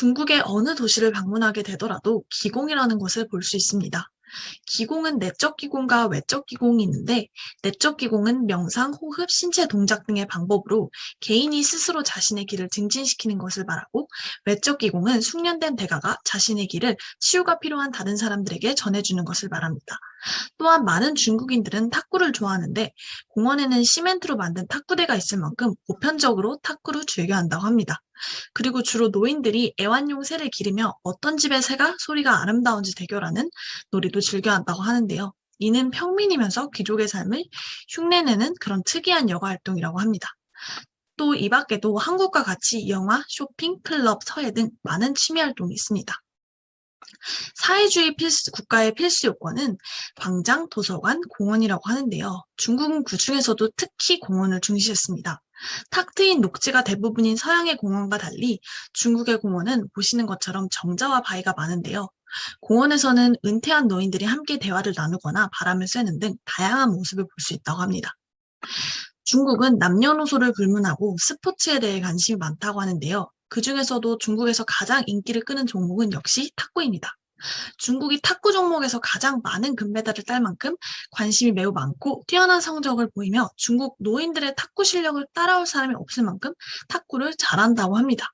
중국의 어느 도시를 방문하게 되더라도 기공이라는 것을 볼 수 있습니다. 기공은 내적 기공과 외적 기공이 있는데, 내적 기공은 명상, 호흡, 신체 동작 등의 방법으로 개인이 스스로 자신의 길을 증진시키는 것을 말하고, 외적 기공은 숙련된 대가가 자신의 길을 치유가 필요한 다른 사람들에게 전해주는 것을 말합니다. 또한 많은 중국인들은 탁구를 좋아하는데, 공원에는 시멘트로 만든 탁구대가 있을 만큼 보편적으로 탁구를 즐겨한다고 합니다. 그리고 주로 노인들이 애완용 새를 기르며 어떤 집의 새가 소리가 아름다운지 대결하는 놀이도 즐겨한다고 하는데요. 이는 평민이면서 귀족의 삶을 흉내내는 그런 특이한 여가 활동이라고 합니다. 또 이 밖에도 한국과 같이 영화, 쇼핑, 클럽, 서예 등 많은 취미 활동이 있습니다. 사회주의 국가의 필수 요건은 광장, 도서관, 공원이라고 하는데요. 중국은 그중에서도 특히 공원을 중시했습니다. 탁 트인 녹지가 대부분인 서양의 공원과 달리 중국의 공원은 보시는 것처럼 정자와 바위가 많은데요. 공원에서는 은퇴한 노인들이 함께 대화를 나누거나 바람을 쐬는 등 다양한 모습을 볼 수 있다고 합니다. 중국은 남녀노소를 불문하고 스포츠에 대해 관심이 많다고 하는데요. 그중에서도 중국에서 가장 인기를 끄는 종목은 역시 탁구입니다. 중국이 탁구 종목에서 가장 많은 금메달을 딸 만큼 관심이 매우 많고 뛰어난 성적을 보이며 중국 노인들의 탁구 실력을 따라올 사람이 없을 만큼 탁구를 잘한다고 합니다.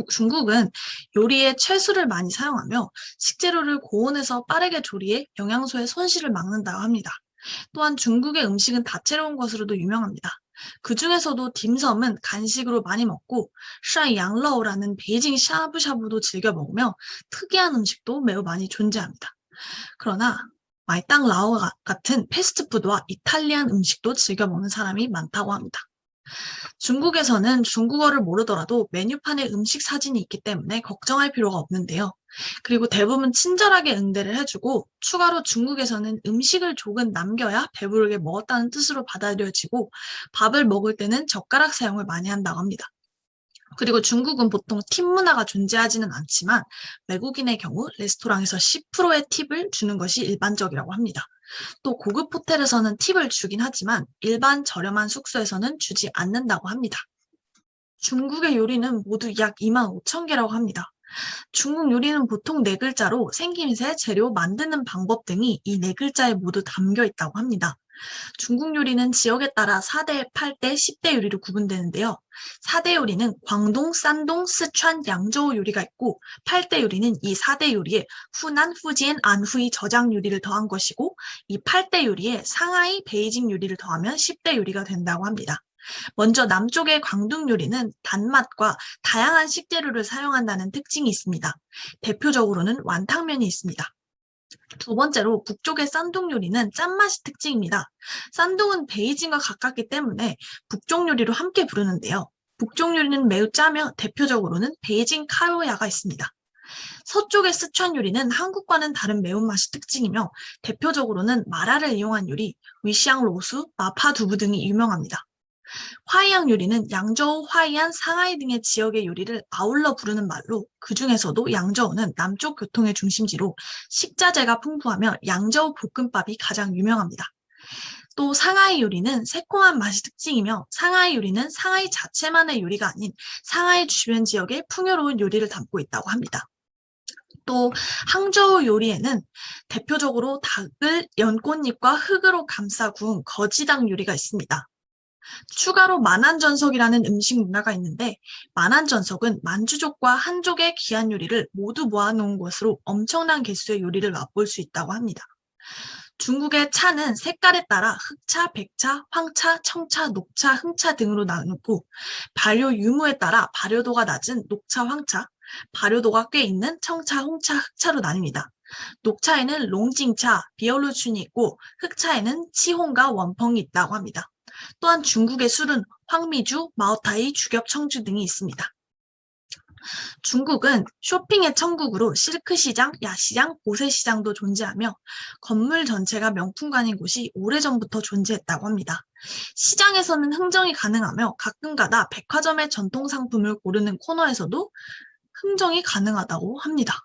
중국은 요리에 채소를 많이 사용하며 식재료를 고온에서 빠르게 조리해 영양소의 손실을 막는다고 합니다. 또한 중국의 음식은 다채로운 것으로도 유명합니다. 그 중에서도 딤섬은 간식으로 많이 먹고 샤이양러우라는 베이징 샤브샤브도 즐겨 먹으며 특이한 음식도 매우 많이 존재합니다. 그러나 마이땅라오 같은 패스트푸드와 이탈리안 음식도 즐겨 먹는 사람이 많다고 합니다. 중국에서는 중국어를 모르더라도 메뉴판에 음식 사진이 있기 때문에 걱정할 필요가 없는데요. 그리고 대부분 친절하게 응대를 해주고 추가로 중국에서는 음식을 조금 남겨야 배부르게 먹었다는 뜻으로 받아들여지고 밥을 먹을 때는 젓가락 사용을 많이 한다고 합니다. 그리고 중국은 보통 팁 문화가 존재하지는 않지만 외국인의 경우 레스토랑에서 10%의 팁을 주는 것이 일반적이라고 합니다. 또 고급 호텔에서는 팁을 주긴 하지만 일반 저렴한 숙소에서는 주지 않는다고 합니다. 중국의 요리는 모두 약 25,000개라고 합니다. 중국 요리는 보통 4글자로 생김새, 재료, 만드는 방법 등이 이 4글자에 모두 담겨 있다고 합니다. 중국 요리는 지역에 따라 4대, 8대, 10대 요리로 구분되는데요. 4대 요리는 광동, 산동, 스촨, 양저우 요리가 있고 8대 요리는 이 4대 요리에 후난, 후지엔, 안후이, 저장 요리를 더한 것이고 이 8대 요리에 상하이, 베이징 요리를 더하면 10대 요리가 된다고 합니다. 먼저 남쪽의 광둥 요리는 단맛과 다양한 식재료를 사용한다는 특징이 있습니다. 대표적으로는 완탕면이 있습니다. 두 번째로 북쪽의 산둥 요리는 짠맛이 특징입니다. 산둥은 베이징과 가깝기 때문에 북쪽 요리로 함께 부르는데요. 북쪽 요리는 매우 짜며 대표적으로는 베이징 카오야가 있습니다. 서쪽의 스촨 요리는 한국과는 다른 매운맛이 특징이며 대표적으로는 마라를 이용한 요리, 위시앙 로수, 마파 두부 등이 유명합니다. 화이안 요리는 양저우, 화이안, 상하이 등의 지역의 요리를 아울러 부르는 말로 그 중에서도 양저우는 남쪽 교통의 중심지로 식자재가 풍부하며 양저우 볶음밥이 가장 유명합니다. 또 상하이 요리는 새콤한 맛이 특징이며 상하이 요리는 상하이 자체만의 요리가 아닌 상하이 주변 지역의 풍요로운 요리를 담고 있다고 합니다. 또 항저우 요리에는 대표적으로 닭을 연꽃잎과 흙으로 감싸 구운 거지닭 요리가 있습니다. 추가로 만안전석이라는 음식 문화가 있는데 만안전석은 만주족과 한족의 귀한 요리를 모두 모아놓은 곳으로 엄청난 개수의 요리를 맛볼 수 있다고 합니다. 중국의 차는 색깔에 따라 흑차, 백차, 황차, 청차, 녹차, 흥차 등으로 나누고 발효 유무에 따라 발효도가 낮은 녹차, 황차, 발효도가 꽤 있는 청차, 홍차, 흑차로 나뉩니다. 녹차에는 롱징차, 비얼루춘이 있고 흑차에는 치홍과 원펑이 있다고 합니다. 또한 중국의 술은 황미주, 마오타이, 주겹 청주 등이 있습니다. 중국은 쇼핑의 천국으로 실크시장, 야시장, 보세시장도 존재하며 건물 전체가 명품관인 곳이 오래전부터 존재했다고 합니다. 시장에서는 흥정이 가능하며 가끔가다 백화점의 전통상품을 고르는 코너에서도 흥정이 가능하다고 합니다.